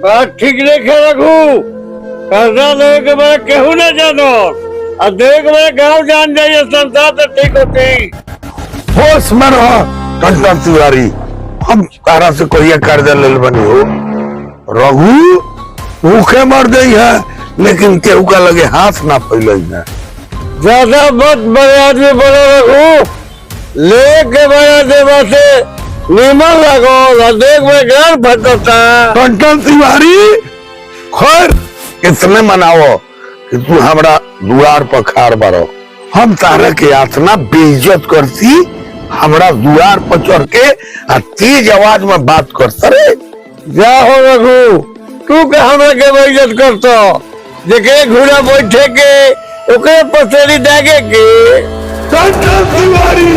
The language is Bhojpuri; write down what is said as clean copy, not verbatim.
बात ठीक नहीं रखू कर्जा ले के मैं केहू न जानो और देख मैं गांव जान जाइए संसार तो ठीक होती। होश में रहो कंचन तिवारी, हम तारा से कोई कर्जा ले बनी हो रघु भूखे मर गई है लेकिन केहू का लगे हाथ ना फैल है। ज्यादा मत बड़े आदमी बोलो रघु लेके बड़ा देवा से नीमन लगो देख मैं घर फटता। कंचन तिवारी खैर कितने मनाओ कि तू हमारा दुआर पर खार बारो, हम तारा के यातना बेइज्जत करती हमरा दुआर पर चढ़ के तेज आवाज में बात करता रे। जा हो रघु तू के हमरा के बेइज्जत करतो देखे घोड़ा बैठे के ओकरे पसेरी दागे के। कंचन तिवारी